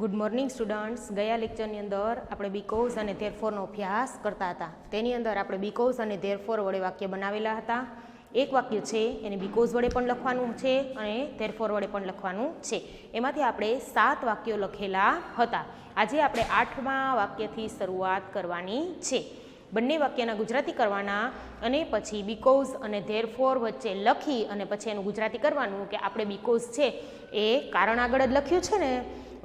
Good morning students. ગયા લેક્ચરની અંદર આપણે બીકોઝ અને ધેરફોરનો અભ્યાસ કરતા હતા. તેની અંદર આપણે બીકોઝ અને ધેરફોર વડે વાક્ય બનાવેલા હતા. એક વાક્ય છે એને બીકોઝ વડે પણ લખવાનું છે અને ધેરફોર વડે પણ લખવાનું છે. એમાંથી આપણે 7 વાક્યો લખેલા હતા. આજે આપણે 8મા વાક્યથી શરૂઆત કરવાની છે. બંને વાક્યના ગુજરાતી કરવાના અને પછી બીકોઝ અને ધેરફોર વચ્ચે લખી અને પછી એનું ગુજરાતી કરવાનું કે આપણે બીકોઝ છે એ કારણ આગળ જ લખ્યું છે ને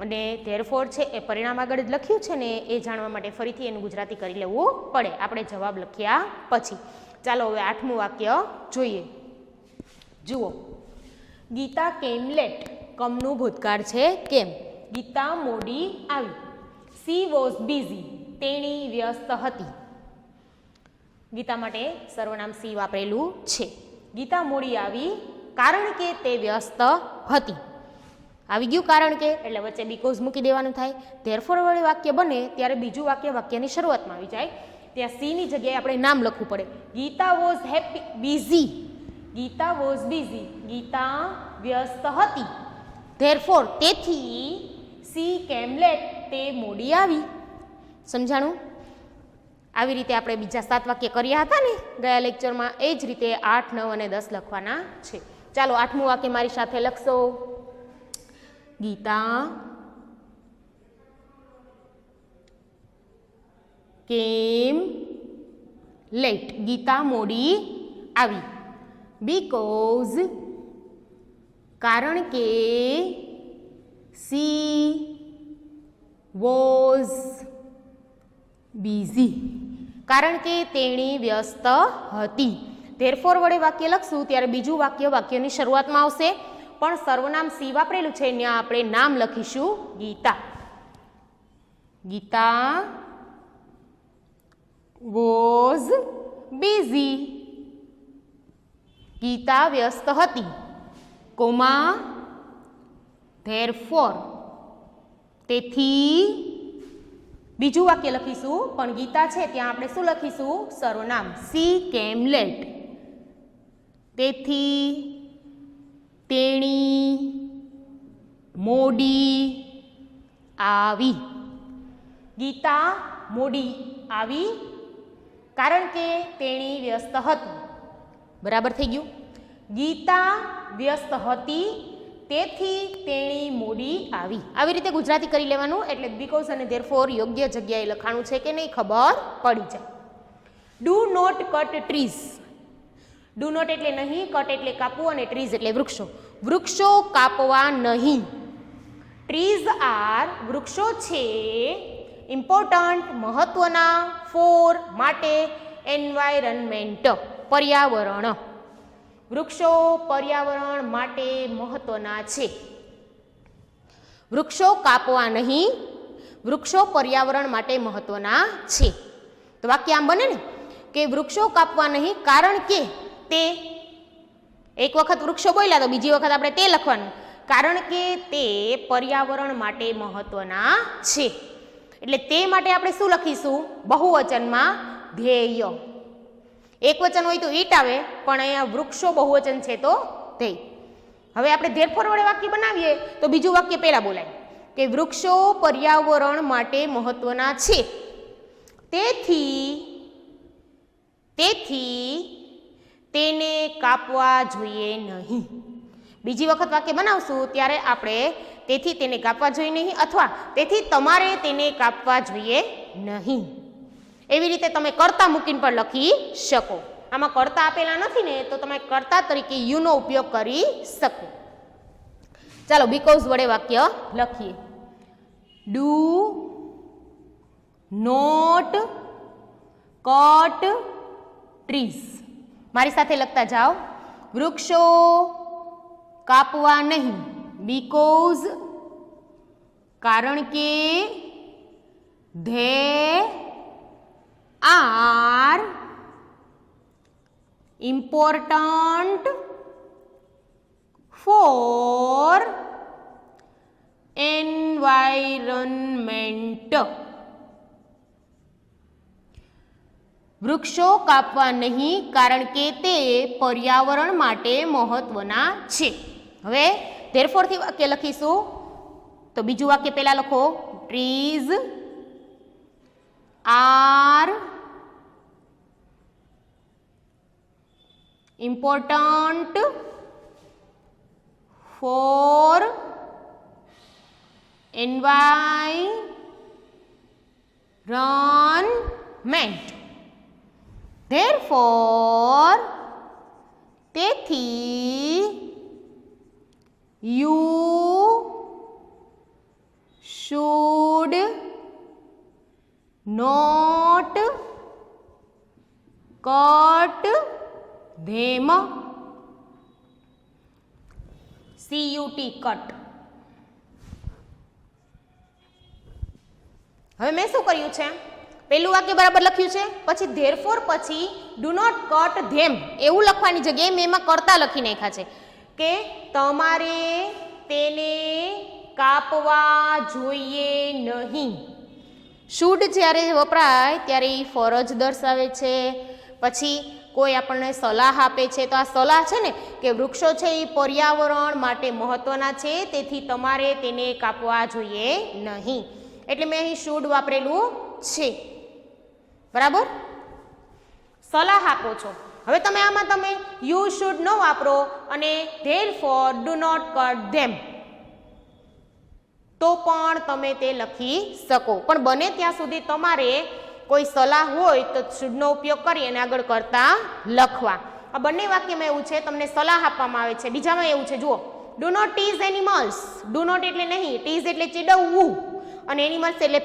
અને ધેરફોર છે એ પરિણામ આગળ જ લખ્યું છે ને એ જાણવા માટે ફરીથી એનું ગુજરાતી કરી લેવું પડે આપણે જવાબ લખ્યા પછી. ચાલો હવે 8મું વાક્ય જોઈએ. જુઓ, ગીતા કેમ લેટ. કમનું ભૂતકાળ છે કેમ. ગીતા મોડી આવી. She was busy. તેણી વ્યસ્ત હતી. ગીતા માટે સર્વનામ સી વાપરેલું છે. ગીતા મોડી આવી કારણ કે તે વ્યસ્ત હતી. આવી ગયું કારણ કે એટલે વચ્ચે બીકોઝ મૂકી દેવાનું થાય. ધેરફોર વડે વાક્ય બને ત્યારે બીજું વાક્ય વાક્યની શરૂઆતમાં આવી જાય. ત્યાં સીની જગ્યાએ આપણે નામ લખવું પડે. Gita was happy busy. Gita was busy. Gita વ્યસ્ત હતી. ધેરફોર તેથી સી કેમ લેટ. તે મોડી આવી. સમજાણું? આવી રીતે આપણે બીજા 7 વાક્ય કર્યા હતા ને ગયા લેક્ચરમાં. એ જ રીતે 8, 9 અને 10 લખવાના છે. ચાલો 8મું વાક્ય મારી સાથે લખશો. ગીતા કેમ લેટ. ગીતા મોડી આવી. બીકોઝ કારણ કે સી વોઝ બિઝી. કારણ કે તેણી વ્યસ્ત હતી. ધેરફોર વડે વાક્ય લખશું ત્યારે બીજું વાક્ય વાક્યની શરૂઆતમાં આવશે પણ સર્વનામ સી વાપરેલું છે ત્યાં આપણે નામ લખીશું ગીતા. Gita was busy. ગીતા વ્યસ્ત હતી. કોમા ધેરફોર તેથી બીજું વાક્ય લખીશું પણ ગીતા છે ત્યાં આપણે શું લખીશું? સર્વનામ. સી કેમ લેટ. તેથી તેણી મોડી આવી. ગીતા મોડી આવી કારણ કે તેણી વ્યસ્ત હતી. બરાબર થઈ ગયું? ગીતા વ્યસ્ત હતી તેથી તેણી મોડી આવી. આવી રીતે ગુજરાતી કરી લેવાનું એટલે બીકોઝ અને ધેરફોર યોગ્ય જગ્યાએ લખાણું છે કે નહીં ખબર પડી જાય. Do not cut trees. Do not એટલે નહીં, કટ એટલે કાપવું અને ટ્રીઝ એટલે વૃક્ષો. વૃક્ષો કાપવા નહીં. ટ્રીઝ આર વૃક્ષો છે ઇમ્પોર્ટન્ટ મહત્વના ફોર માટે એન્વાયરનમેન્ટ પર્યાવરણ. વૃક્ષો પર્યાવરણ માટે મહત્વના છે. વૃક્ષો કાપવા નહીં, વૃક્ષો પર્યાવરણ માટે મહત્વના છે. તો વાક્ય આમ બને ને કે વૃક્ષો કાપવા નહીં કારણ કે તે. એક વખત વૃક્ષો બોલ્યા તો બીજી વખત આપણે તે લખવાનું. કારણ કે તે પર્યાવરણ માટે મહત્વના છે. એટલે તે માટે આપણે શું લખીશું? બહુવચનમાં ધ્યેય. એક વચન હોય તો ઈટ આવે પણ અહીંયા વૃક્ષો બહુવચન છે તો ધ્યેય. હવે આપણે ધેરફોર વડે વાક્ય બનાવીએ તો બીજું વાક્ય પહેલા બોલાય કે વૃક્ષો પર્યાવરણ માટે મહત્વના છે. તેથી તેને કાપવા જોઈએ નહીં. બીજી વખત વાક્ય બનાવશું ત્યારે આપણે તેથી તેને કાપવા જોઈએ નહીં અથવા તેથી તમારે તેને કાપવા જોઈએ નહીં. એવી રીતે તમે કર્તા મૂકીને પણ લખી શકો. આમાં કર્તા આપેલા નથી ને તો તમે કર્તા તરીકે યુનો ઉપયોગ કરી શકો. ચાલો બીકોઝ વડે વાક્ય લખીએ. Do not cut trees. મારી સાથે લખતા જાઓ. વૃક્ષો કાપવા નહીં. બીકોઝ કારણ કે they are important for environment. વૃક્ષો કાપવા નહીં કારણ કે તે પર્યાવરણ માટે મહત્વના છે. હવે ધેરફોરથી વાક્ય લખીશું તો બીજું વાક્ય પહેલા લખો, trees are important for environment. Therefore, તેથી you should not cut them. CUT cut. હવે મેં શું કર્યું છે, પહેલું વાક્ય બરાબર લખ્યું છે, પછી ધેરફોર પછી ડુ નોટ કટ ધેમ એવું લખવાની જગ્યાએ મેં એમાં કરતા લખી નાખ્યા છે કે તમારે તેને કાપવા જોઈએ નહીં. શુડ જ્યારે વપરાય ત્યારે એ ફરજ દર્શાવે છે. પછી કોઈ આપણને સલાહ આપે છે તો આ સલાહ છે ને કે વૃક્ષો છે એ પર્યાવરણ માટે મહત્વના છે, તેથી તમારે તેને કાપવા જોઈએ નહીં. એટલે મેં અહીં શુડ વાપરેલું છે. બરાબર, સલાહ આપો છો. હવે તમે આમાં તમે યુ શુડ ન વાપરો અને ધેરફોર ડુ નોટ કટ ધેમ તો પણ તમે તે લખી શકો. પણ બને ત્યાં સુધી તમારે કોઈ સલાહ હોય તો શુડનો ઉપયોગ કરી અને આગળ કરતા લખવા. આ બંને વાક્યમાં એવું છે, તમને સલાહ આપવામાં આવે છે. બીજામાં એવું છે, જુઓ, do not tease animals. Do not એટલે નહીં, ટીઝ એટલે ચીડવવું, અને એનિમલ્સ એટલે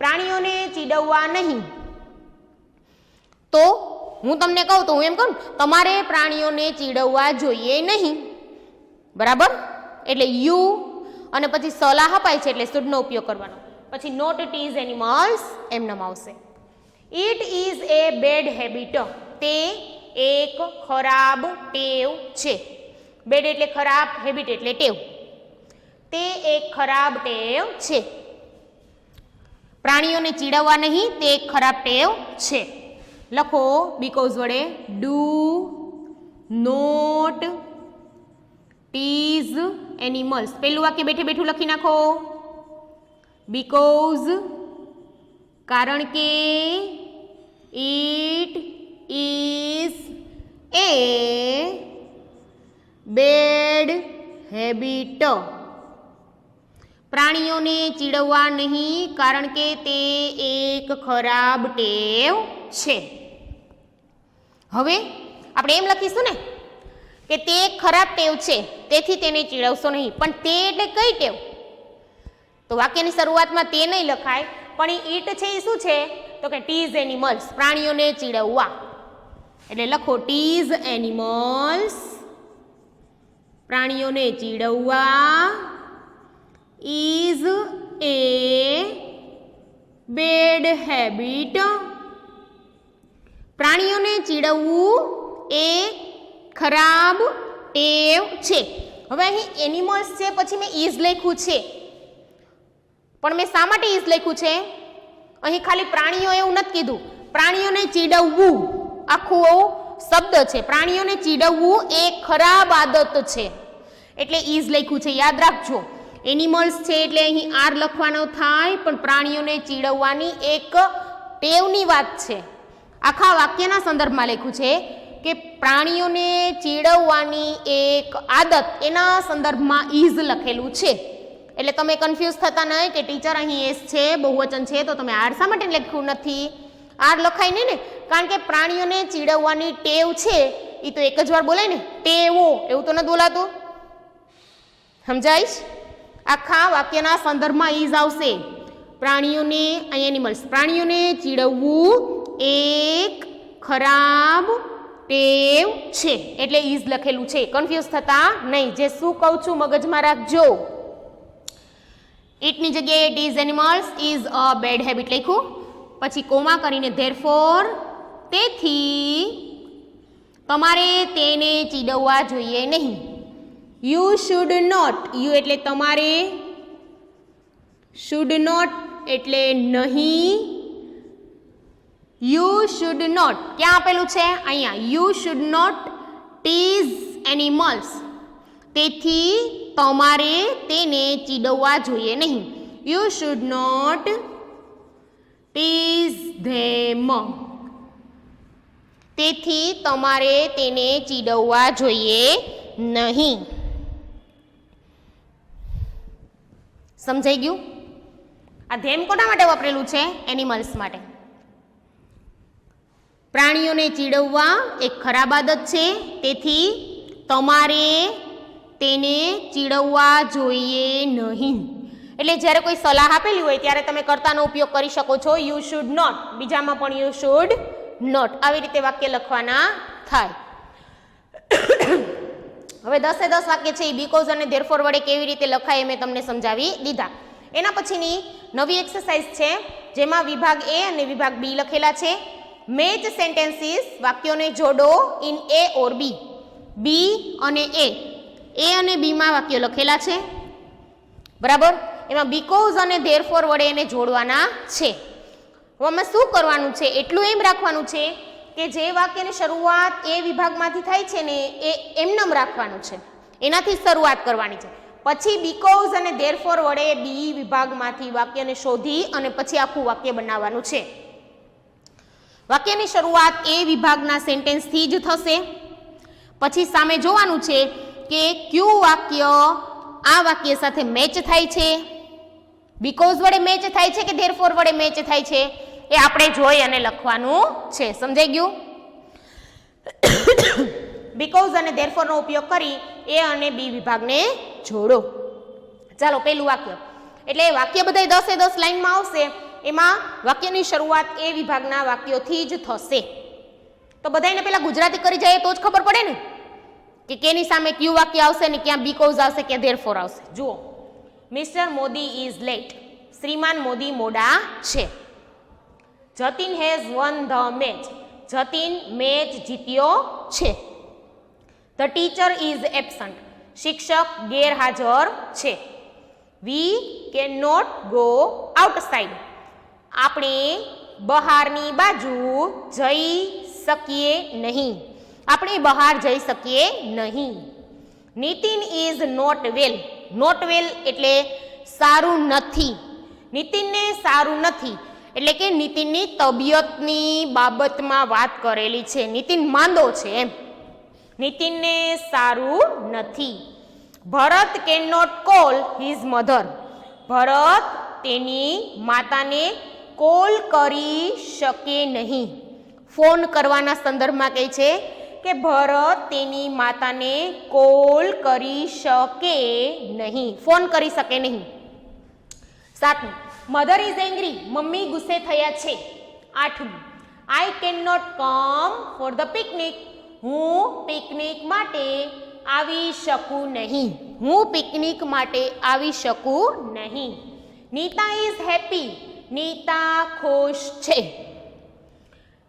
પ્રાણીઓને ચીડવવા નહીં. તો હું તમને કહું તો હું એમ કહું, તમારે પ્રાણીઓને ચીડવવા જોઈએ નહીં. બરાબર, એટલે યુ અને પછી સલાહ અપાય છે એટલે શુડનો ઉપયોગ કરવાનો. પછી નોટ ટીઝ એનિમલ્સ એમ નામ આવશે. It is A bad habit. તે એક ખરાબ ટેવ છે. બેડ એટલે ખરાબ, હેબિટ એટલે ટેવ. તે એક ખરાબ ટેવ છે. પ્રાણીઓને ચીડવવા નહીં, તે એક ખરાબ ટેવ છે. લખો બીકોઝ વડે, ડુ નોટ ટીઝ એનિમલ્સ. પહેલું વાક્ય બેઠે બેઠું લખી નાખો. બીકોઝ કારણ કે, it is A bad habit. પ્રાણીઓને ચીડવવા નહીં કારણ કે તે એક ખરાબ ટેવ છે. હવે આપણે એમ લખીશું ને કે તે એક ખરાબ ટેવ છે તેથી તેને ચીડવશો નહીં. પણ તે એટલે કઈ ટેવ? તો વાક્યની શરૂઆતમાં તે નહીં લખાય, પણ ઈટ છે એ શું છે તો કે ટીઝ એનિમલ્સ, પ્રાણીઓને ચીડવવા. એટલે લખો ટીઝ એનિમલ્સ, પ્રાણીઓને ચીડવવા, ઇઝ એ બેડ હેબિટ. પ્રાણીઓને ચીડવવું એ ખરાબ ટેવ છે. હવે અહીં એનિમલ્સ છે પછી મેં ઇઝ લખ્યું છે, પણ મેં શા માટે ઇઝ લખ્યું છે? અહીં ખાલી પ્રાણીઓ એવું નથી કીધું, પ્રાણીઓને ચીડવવું આખું શબ્દ છે. પ્રાણીઓને ચીડવવું એ ખરાબ આદત છે એટલે ઇઝ લખ્યું છે. યાદ રાખજો, એનિમલ્સ છે એટલે અહીં આર લખવાનો થાય, પણ પ્રાણીઓને ચીડવવાની એક ટેવની વાત છે. આખા વાક્યના સંદર્ભમાં લખ્યું છે કે પ્રાણીઓને ચીડવવાની એક આદત, એના સંદર્ભમાં ઇઝ લખેલું છે. એટલે તમે કન્ફ્યુઝ થતા નહીં કે ટીચર અહીં એસ છે, બહુવચન છે, તો તમે આર શા માટે લખ્યું નથી? આર લખાય નહીં ને, કારણ કે પ્રાણીઓને ચીડવવાની ટેવ છે એ તો એક જ વાર બોલાય ને, ટેવો, એવું તો નથી બોલાતું. સમજાય? આખા વાક્યના સંદર્ભમાં ઇઝ આવશે. પ્રાણીઓને, અહીં એનિમલ્સ, પ્રાણીઓને ચીડવવું એક ખરાબ ટેવ છે એટલે ઇઝ લખેલું છે. કન્ફ્યુઝ થતા નહીં. જે શું કહું છું મગજમાં રાખજો. ઇટની જગ્યાએ tease animals is a bad habit લખ્યું, પછી કોમા કરીને ધેરફોર, તેથી તમારે તેને ચીડવવા જોઈએ નહીં. યુ શુડ નોટ, યુ એટલે તમારે, શુડ નોટ એટલે નહીં. યુ શુડ નોટ ક્યાં આપેલું છે? અહીંયા. You should not tease animals, તેથી તમારે તેને ચીડવવા જોઈએ નહીં. You should not tease them. તેથી તમારે તેને ચીડવવા જોઈએ નહીં. સમજાઈ ગયું? આ ધેમ કોના માટે વાપરેલું છે? એનિમલ્સ માટે. પ્રાણીઓને ચીડવવા એક ખરાબ આદત છે, તેથી તમારે તેને ચીડવવા જોઈએ નહીં. એટલે જ્યારે કોઈ સલાહ આપેલી હોય ત્યારે તમે કર્તાનો ઉપયોગ કરી શકો છો. યુ શુડ નોટ, બીજામાં પણ યુ શુડ નોટ, આવી રીતે વાક્ય લખવાના થાય. હવે 10 વાક્ય છે એ બીકોઝ અને ધેરફોર વડે કેવી રીતે લખાય એ મેં તમને સમજાવી દીધા. એના પછીની નવી એક્સરસાઇઝ છે જેમાં વિભાગ એ અને વિભાગ બી લખેલા છે. મેચ સેન્ટેન્સીસ, વાક્યોને જોડો ઇન એ ઓર બી. બી અને એ અને બીમાં વાક્યો લખેલા છે, બરાબર. એમાં બીકોઝ અને ધેરફોર વડે એને જોડવાના છે. હવે આમાં શું કરવાનું છે? એટલું એમ રાખવાનું છે કે જે વાક્યની શરૂઆત એ વિભાગમાંથી થાય છે ને એ એમનેમ રાખવાનું છે, એનાથી શરૂઆત કરવાની છે. પછી બીકોઝ અને ધેરફોર વડે બી વિભાગમાંથી વાક્યને શોધી અને પછી આખું વાક્ય બનાવવાનું છે. વાક્યની શરૂઆત એ વિભાગના સેન્ટેન્સથી જ થશે. પછી સામે જોવાનું છે કે કયું વાક્ય આ વાક્ય સાથે મેચ થાય છે, બીકોઝ વડે મેચ થાય છે કે ધેરફોર વડે મેચ થાય છે, એ આપણે જોઈ અને લખવાનું છે. સમજાઈ ગયું? બીકોઝ અને ધેરફોરનો ઉપયોગ કરી એ અને બી વિભાગને જોડો. ચાલો પહેલું વાક્ય, એટલે વાક્ય બધા 10 લાઈનમાં આવશે. એમાં વાક્યની શરૂઆત એ વિભાગના વાક્યોથી જ થશે. તો બધાને પહેલા ગુજરાતી કરી જાય તો જ ખબર પડે ને કે કેની સામે કયું વાક્ય આવશે ને ક્યાં બીકોઝ આવશે ક્યાં ધેરફોર આવશે. જુઓ, મિસ્ટર મોદી ઇઝ લેટ. શ્રીમાન મોદી મોડા છે. Jatin has won the match. Jatin match જીત્યો છે. The teacher is absent. શિક્ષક ગેરહાજર છે. We can not go outside. આપણે બહારની બાજુ જઈ શકીએ નહીં. આપણે બહાર જઈ શકીએ નહીં. Nitin is not well. Not well એટલે સારું નથી. નીતિનને સારું નથી એટલે કે નીતિનની તબિયતની બાબતમાં વાત કરેલી છે. નીતિન માંદો છે એમ. નીતિનને સારું નથી. Bharat can not call his mother. Bharat તેની માતાને કોલ કરી શકે નહીં. ફોન કરવાના સંદર્ભમાં કહે છે કે ભરત તેની માતાને કોલ કરી શકે નહીં, ફોન કરી શકે નહીં. 7, મધર ઇઝ એંગ્રી. મમ્મી ગુસ્સે થયા છે. 8, I can not come for the picnic. હું પિકનિક માટે આવી શકું નહીં. હું પિકનિક માટે આવી શકું નહીં. Nita is happy. નીતા ખુશ છે.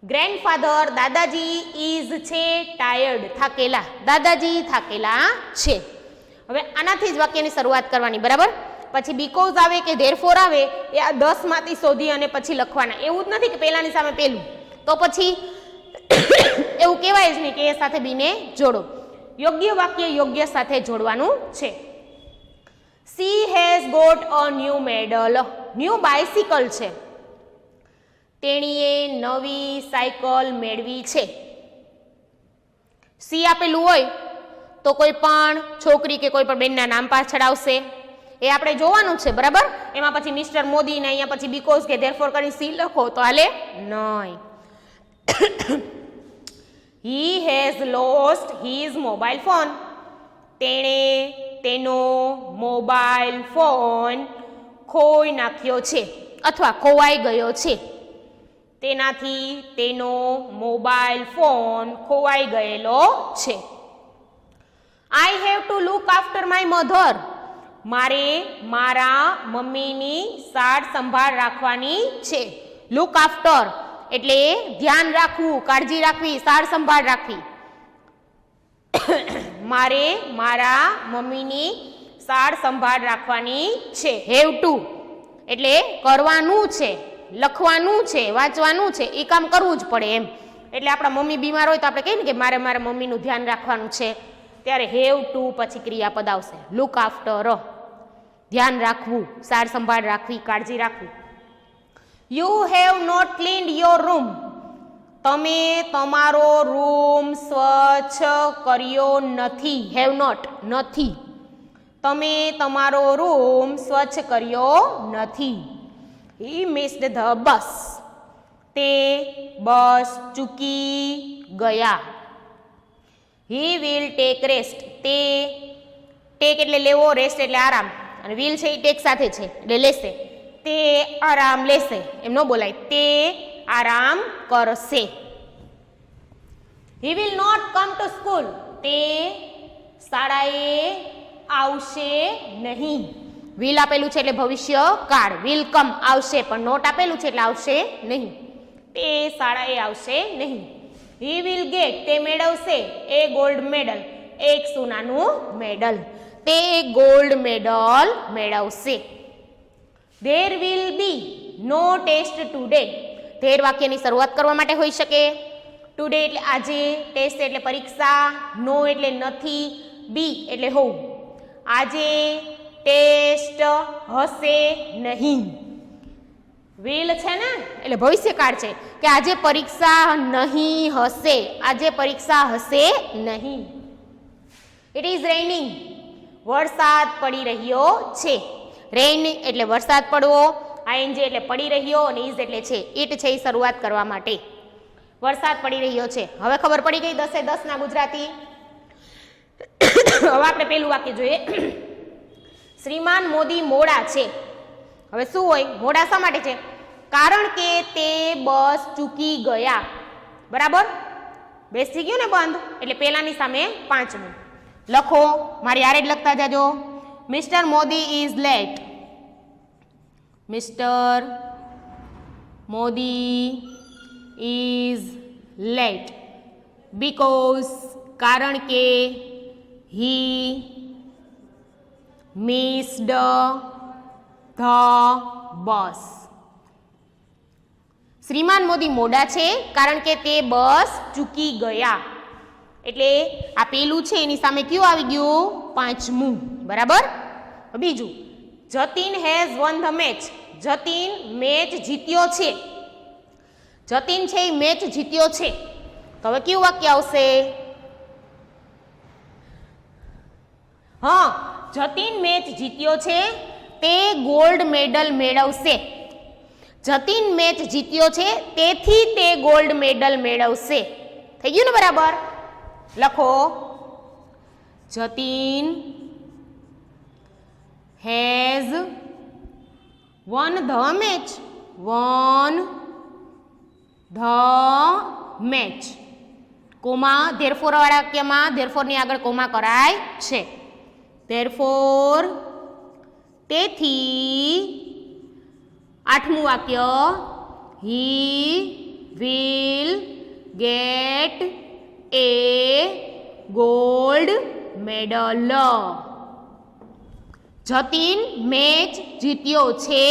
ગ્રેન્ડફાધર દાદાજી ઇઝ છે ટાયર્ડ. થાકેલા. દાદાજી થાકેલા છે. હવે આનાથી જ વાક્યની શરૂઆત કરવાની, બરાબર. પછી બીકોઝ આવે કે ધેરફોર આવે એ આ 10 માંથી શોધી અને પછી લખવાના. એવું જ નથી કે પહેલાની સામે પહેલું, તો પછી એવું કહેવાય જ નહીં કે એ સાથે બીને જોડો. યોગ્ય વાક્ય યોગ્ય સાથે જોડવાનું છે. She has got a new medal. New bicycle છે. તેણીએ નવી સાયકલ મેળવી છે. સી આપેલું હોય તો કોઈ પણ છોકરી કે કોઈ પણ બેનના નામ પાછળ આવશે, એ આપણે જોવાનું છે, બરાબર. એમાં પછી મિસ્ટર મોદી ને અહીંયા પછી બીકોઝ કે ધેરફોર કરીને સી લખો તો હાલે નહીં. હી has lost his mobile phone. તેણે તેનો મોબાઈલ ફોન ખોઈ નાખ્યો છે અથવા ખોવાઈ ગયો છે. તેનાથી તેનો મોબાઈલ ફોન ખોવાઈ ગયેલો છે. આઈ have to look after my mother. મારે મારા મમ્મીની સાર સંભાળ રાખવાની છે. લુક આફ્ટર એટલે ધ્યાન રાખવું, કાળજી રાખવી, સાર સંભાળ રાખવી. મારે મારા મમ્મીની સાર સંભાળ રાખવાની છે. હેવ ટુ એટલે કરવાનું છે, લખવાનું છે, વાંચવાનું છે, એ કામ કરવું જ પડે એમ. એટલે આપણા મમ્મી બીમાર હોય તો આપણે કહીએ ને કે મારે મારા મમ્મીનું ધ્યાન રાખવાનું છે. ત્યારે હેવ ટુ પછી ક્રિયાપદ આવશે. લુક આફ્ટર, ધ્યાન રાખવું, સાર સંભાળ રાખવી, કાળજી રાખવી. You have not cleaned your room, તમે તમારો રૂમ સ્વચ્છ કર્યો નથી. હેવ નોટ નથી, તમે તમારો રૂમ સ્વચ્છ કર્યો નથી. હી મિસ્ડ ધ બસ, તે બસ ચૂકી ગયા. હી વિલ ટેક રેસ્ટ, તે ટેક એટલે લેવો, રેસ્ટ એટલે આરામ, અને વિલ છે એ ટેક સાથે છે એટલે લેશે. તે આરામ લેશે એમ ન બોલાય, તે આરામ કરશે. He will not come to school, તે શાળાએ આવશે નહીં. વિલ આપેલું છે એટલે ભવિષ્ય કાળ, વિલ કમ આવશે, પણ નોટ આપેલું છે એટલે આવશે નહીં. તે શાળાએ આવશે નહીં. હી વિલ ગેટ, તે મેળવશે એ ગોલ્ડ મેડલ, એક સોનાનું મેડલ. તે ગોલ્ડ મેડલ મેળવશે. There will be no test today, there વાક્યની શરૂઆત કરવા માટે હોઈ શકે. ટુડે એટલે આજે, ટેસ્ટ એટલે પરીક્ષા, નો એટલે નથી, બી એટલે હોવું. આજે ટેસ્ટ હશે નહીં. વિલ છે ને એટલે ભવિષ્યકાળ છે કે આજે પરીક્ષા નહીં હશે, આજે પરીક્ષા હશે નહીં. ઇટ ઇઝ રેઇનિંગ, વરસાદ પડી રહ્યો છે. રેઇન એટલે વરસાદ પડવો, આઈએનજી એટલે પડી રહ્યો, અને ઇઝ એટલે છે. ઇટ છે એ શરૂઆત કરવા માટે. વરસાદ પડી રહ્યો છે. હવે ખબર પડી ગઈ 10 એ 10 ના ગુજરાતી. હવે આપણે પેલું વાક્ય જોઈએ. શ્રીમાન મોદી મોડા છે. હવે શું હોય? મોડા શા માટે છે? કારણ કે તે બસ ચૂકી ગયા. બરાબર, બેસી ગયું ને બંધ એટલે પેલાની સામે પાંચમું લખો. મારી આરે જ લખતા જાજો. Mister Modi is late, mister Modi is late because, કારણ કે, હી મિસ્ડ ધ બસ. શ્રીમાન મોદી મોડા છે કારણ કે તે બસ ચૂકી ગયા. એટલે આ પેલું છે એની સામે કયું આવી ગયું? પાંચમું. બરાબર. બીજું, Jatin has won the match, Jatin match જીત્યો છે. જતીન છે એ મેચ જીત્યો છે. તો હવે કયું વાક્ય આવશે? હા, જતીન મેચ જીત્યો છે, તે ગોલ્ડ મેડલ મેળવશે. જતીન મેચ જીત્યો છે તેથી તે ગોલ્ડ મેડલ મેળવશે. થઈ ગયું ને બરાબર? લખો. Jatin has won the match, won the match. Comma therefore વાળા વાક્યમાં ધેરફોરની આગળ કોમા કરાય છે. ધેરફોર, તેથી. આઠમું વાક્ય, he will get a gold medal. Jatin match જીત્યો છે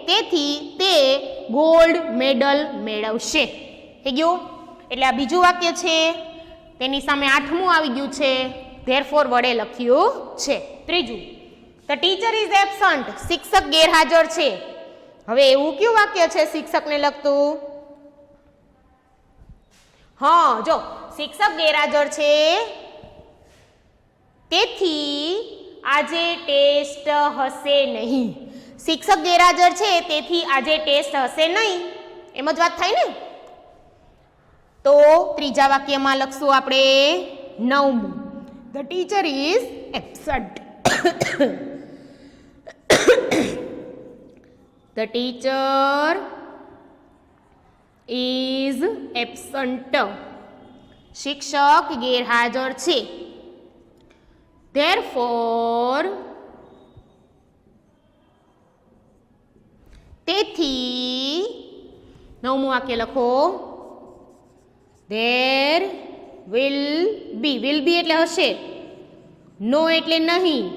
તેથી તે ગોલ્ડ મેડલ મેળવશે. થઈ ગયું? એટલે આ બીજું વાક્ય છે, તેની સામે આઠમું આવી ગયું છે, ધેરફોર વડે લખ્યું છે. ત્રીજું, ધ ટીચર ઇઝ એબસન્ટ, શિક્ષક ગેરહાજર છે. હવે એવું કયું વાક્ય છે શિક્ષકને લગતું? હા, જો શિક્ષક ગેરહાજર છે તેથી આજે ટેસ્ટ હશે નહીં. શિક્ષક ગેરહાજર છે તેથી આજે ટેસ્ટ હશે નહીં, એમ જ વાત થાય ને. તો ત્રીજા વાક્યમાં લખશું આપણે નવમું, the teacher is absent. The teacher is absent. શિક્ષક ગેરહાજર છે. Therefore, તેથી. નવમું વાક્ય લખો. There will be. Will be એટલે હશે. No એટલે નહીં.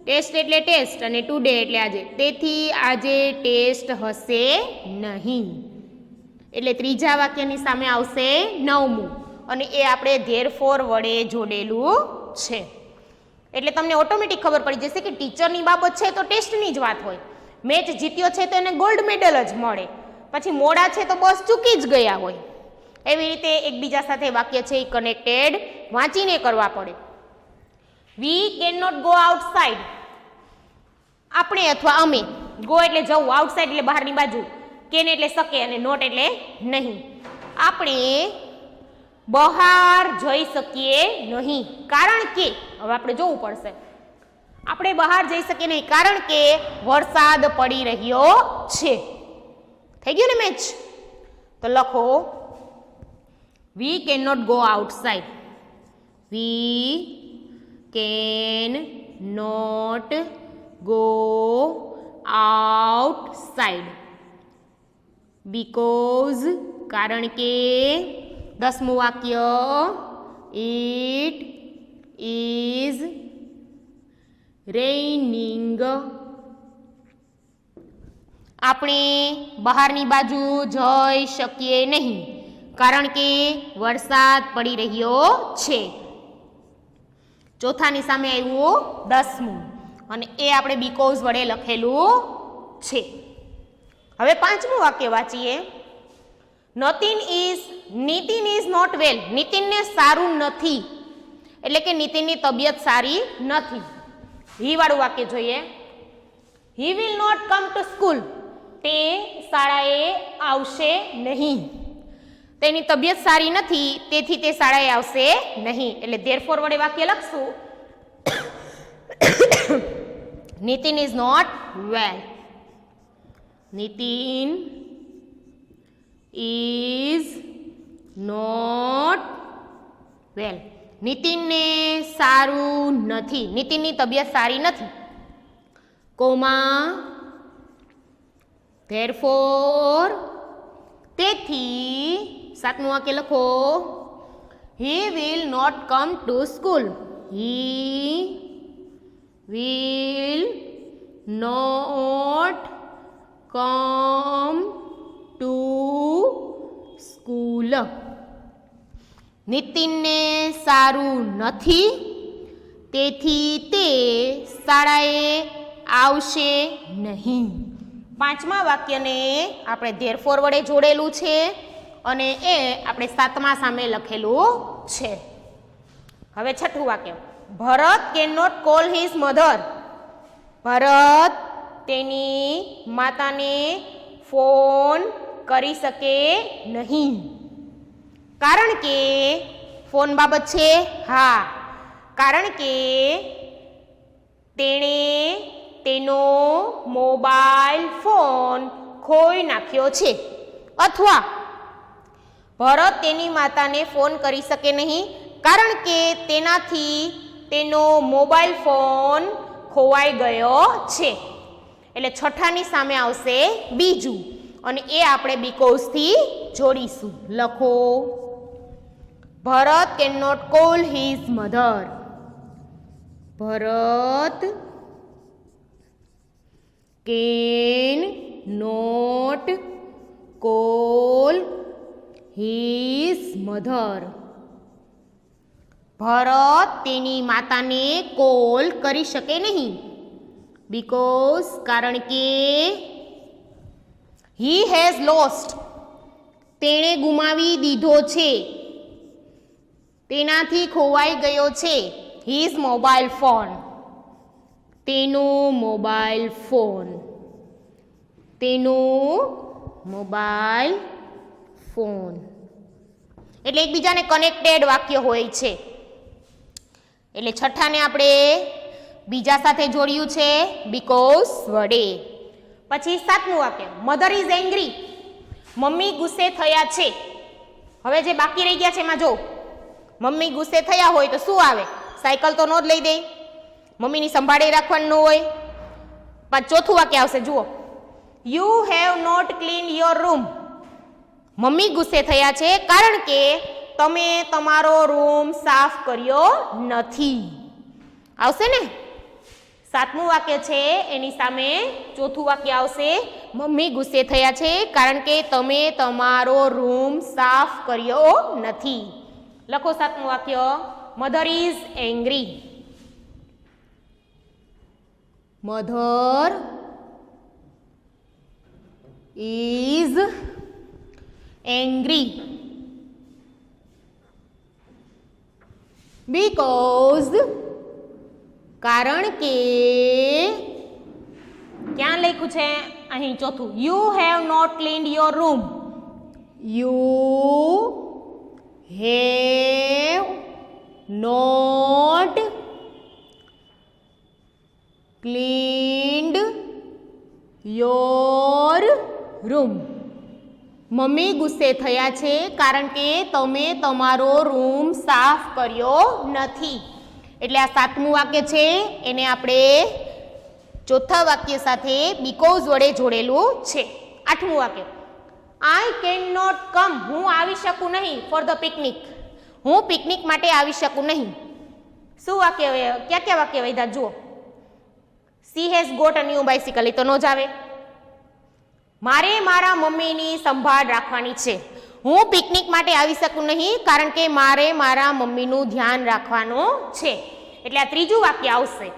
ટેસ્ટ એટલે ટેસ્ટ અને ટુડે એટલે આજે. તેથી આજે ટેસ્ટ હશે નહીં. એટલે ત્રીજા વાક્યની સામે આવશે નવમું, અને એ આપણે ધેરફોર વડે જોડેલું છે. એટલે તમને ઓટોમેટિક ખબર પડી જશે કે ટીચરની બાબત છે તો ટેસ્ટની જ વાત હોય. મેચ જીત્યો છે તો એને ગોલ્ડ મેડલ જ મળે, પછી મોડા છે તો બસ ચૂકી જ ગયા હોય. એવી રીતે એકબીજા સાથે વાક્ય છે એ કનેક્ટેડ વાંચીને કરવા પડે. We can not go outside, આપણે અથવા અમે. ગો એટલે જવું, આઉટસાઇડ એટલે બહારની બાજુ, કેન એટલે શકે અને નોટ એટલે નહીં. આપણે બહાર જઈ શકીએ નહીં કારણ કે, હવે આપણે જોવું પડશે, આપણે બહાર જઈ શકીએ નહીં કારણ કે વરસાદ પડી રહ્યો છે. થઈ ગયું ને મેચ? તો લખો we can not go outside. We can not go outside because, કારણ કે. 10મું વાક્ય, ઇટ ઇઝ રેઇનિંગ. આપણે બહારની બાજુ જઈ શકીએ નહીં કારણ કે વરસાદ પડી રહ્યો છે. ચોથાની સામે આવ્યું 10મું અને એ આપણે બીકોઝ વડે લખેલું છે. હવે 5મું વાક્ય વાંચીએ. Nitin is not well. નીતિનને સારું નથી, એટલે કે નીતિનની તબિયત સારી નથી. હી વાળું વાક્ય જોઈએ. He will not come to school. તે શાળાએ આવશે નહીં. તેની તબિયત સારી નથી તેથી તે શાળાએ આવશે નહીં. એટલે ધેરફોર વડે વાક્ય લખશું. Nitin is not well. Nitin is not well. નીતિનને સારું નથી, નીતિનની તબિયત સારી નથી. કોમા ધેરફોર, તેથી. 7મું વાક્ય લખો. He will not come to school. He will not come to school. નીતિનને સારું નથી તેથી તે શાળાએ આવશે નહીં. 5મા વાક્યને આપણે ધેરફોર વડે જોડેલું છે અને એ આપણે 7મા સામે લખેલું છે. હવે 6થું વાક્ય. Bharat can not call his mother. Bharat તેની માતાને ફોન કરી શકે નહીં કારણ કે. ફોન બાબત છે? હા, કારણ કે તેણે તેનો મોબાઈલ ફોન ખોઈ નાખ્યો છે. અથવા ભરત તેની માતાને ફોન કરી શકે નહીં કારણ કે તેનાથી તેનો મોબાઈલ ફોન ખોવાઈ ગયો છે. એટલે 6ઠાની સામે આવશે બીજું અને એ આપણે બીકોઝથી જોડીશું. લખો Bharat can not call his mother. Bharat can not call his mother. Bharat તેની માતાને કોલ કરી શકે નહીં બીકોઝ, કારણ કે. He has lost. તેણે ગુમાવી દીધો છે, તેનાથી ખોવાઈ ગયો છે. His mobile phone. તેનો મોબાઈલ ફોન. તેનો મોબાઈલ ફોન. એટલે એકબીજાને કનેક્ટેડ વાક્ય હોય છે. એટલે 6ઠાને આપણે બીજા સાથે જોડ્યું છે બીકોઝ વડે. પછી 7મું વાક્ય. Mother is angry. મમ્મી ગુસ્સે થયા છે. હવે જે બાકી રહી ગયા છે એમાં જો, મમ્મી ગુસ્સે થયા હોય તો શું આવે? સાયકલ તો નો જ લઈ દે, મમ્મીની સંભાળે રાખવાનું ન હોય. પછી 4થું વાક્ય આવશે, જુઓ. You have not clean your room. મમ્મી ગુસ્સે થયા છે કારણ કે તમે તમારો રૂમ સાફ કર્યો નથી. આવશે ને? 7મું વાક્ય છે એની સામે 4થું વાક્ય આવશે. મમ્મી ગુસ્સે થયા છે કારણ કે તમે તમારો રૂમ સાફ કર્યો નથી. લખો 7મું વાક્ય. Mother is angry. Mother is angry because કારણ કે ક્યાં લખ્યું છે અહીં ચોથું you have not cleaned your room. You have not cleaned your room. મમ્મી ગુસ્સે થયા છે કારણ કે તમે તમારો રૂમ સાફ કર્યો નથી. એટલે આ 7મું વાક્ય છે એને આપણે ચોથા વાક્ય સાથે બીકોઝ વડે જોડેલું છે. 8મું વાક્ય આઈ કેન નોટ કમ. હું આવી શકું નહીં ફોર ધ પિકનિક. હું પિકનિક માટે આવી શકું નહીં. શું વાક્ય ક્યાં ક્યાં વાક્ય વધ્યા જુઓ. She has got a new bicycle એ તો ન જ આવે. મારે મારા મમ્મીની સંભાળ રાખવાની છે. હું પિકનિક માટે આવી શકું નહીં કારણ કે મારે મારા મમ્મીનું ધ્યાન રાખવાનું છે. એટલે આ ત્રીજું વાક્ય આવશે.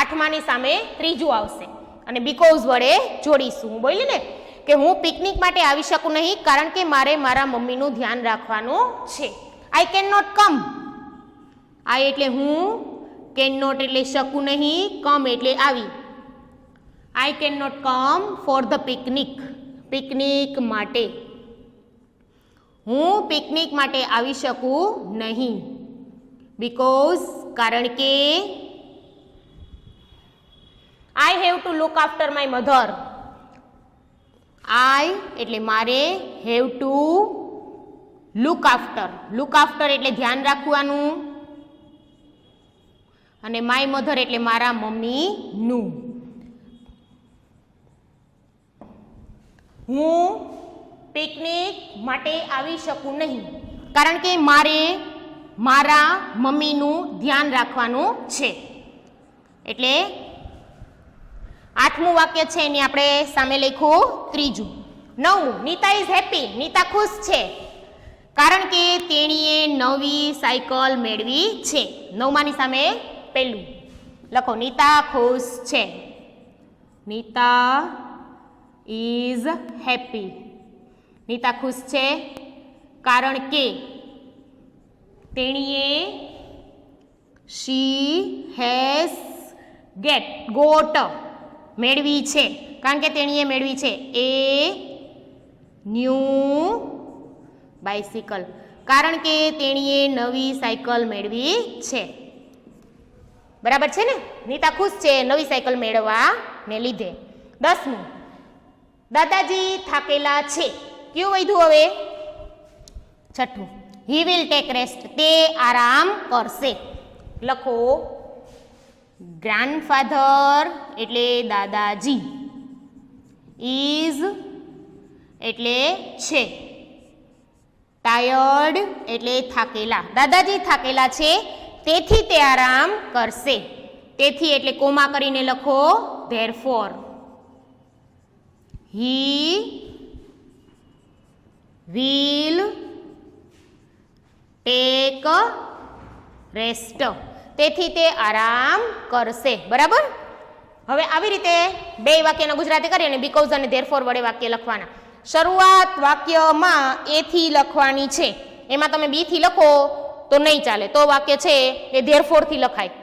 8માની સામે ત્રીજું આવશે અને બીકોઝ વડે જોડીશું. હું બોલી ને કે હું પિકનિક માટે આવી શકું નહીં કારણ કે મારે મારા મમ્મીનું ધ્યાન રાખવાનું છે. આઈ કેન નોટ કમ. આઈ એટલે હું, કેન નોટ એટલે શકું નહીં, કમ એટલે આવી. I can not come for the picnic. Picnic માટે. હું પિકનિક માટે આવી શકું નહીં. બીકોઝ કારણ કે I have to look after my mother. I એટલે મારે, have to look after. Look after એટલે ધ્યાન રાખવાનું અને માય મધર એટલે મારા મમ્મીનું. હું પિકનિક માટે આવી શકું નહીં કારણ કે મારે મારા મમ્મીનું ધ્યાન રાખવાનું છે. એટલે 8મું વાક્ય છે એની આપણે સામે લખ્યું ત્રીજું. 9મું નીતા ઇઝ હેપી. નીતા ખુશ છે કારણ કે તેણીએ નવી સાયકલ મેળવી છે. 9માની સામે પહેલું લખો નીતા ખુશ છે. Nita is happy. નીતા ખુશ છે કારણ કે તેણીએ શી હેઝ ગોટ મેળવી છે. કારણ કે તેણીએ મેળવી છે એ ન્યૂ બાઇસિકલ. કારણ કે તેણીએ નવી સાયકલ મેળવી છે. બરાબર છે ને. નીતા ખુશ છે નવી સાયકલ મેળવવાને લીધે. 10મું દાદાજી થાકેલા છે. કયું વધ્યું હવે? 6મું હી વિલ ટેક રેસ્ટ. તે આરામ કરશે. લખો ગ્રાન્ડફાધર એટલે દાદાજી, ઇઝ એટલે છે, ટાયર્ડ એટલે થાકેલા. દાદાજી થાકેલા છે તેથી તે આરામ કરશે. તેથી એટલે કોમા કરીને લખો therefore. He will take rest. તેથી તે આરામ કરશે. બરાબર. હવે આવી રીતે બે વાક્યના ગુજરાતી કરી અને બીકોઝ અને ધેરફોર વડે વાક્ય લખવાના. શરૂઆત વાક્યમાં એ થી લખવાની છે. એમાં તમે બી થી લખો તો નહીં ચાલે. તો વાક્ય છે એ ધેરફોર થી લખાય.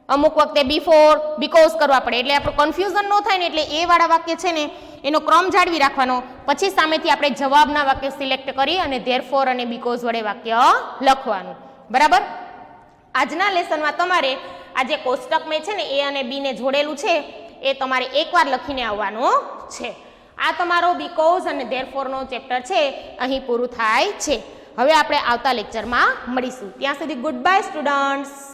અમુક વખતે બિફોર બીકોઝ કરવા પડે એટલે આપણું કન્ફ્યુઝન ન થાય ને એટલે એ વાળા વાક્ય છે ને એનો ક્રમ જાળવી રાખવાનો. પછી સામેથી આપણે જવાબના વાક્ય સિલેક્ટ કરી અને ધેરફોર અને બીકોઝ વડે વાક્ય લખવાનું. બરાબર. આજના લેસનમાં તમારે આ જે કોષ્ટક મેં છે ને એ અને બી ને જોડેલું છે એ તમારે એકવાર લખીને આવવાનું છે. આ તમારો બીકોઝ અને ધેરફોરનો ચેપ્ટર છે અહીં પૂરું થાય છે. હવે આપણે આવતા લેક્ચરમાં મળીશું. ત્યાં સુધી ગુડ બાય સ્ટુડન્ટ્સ.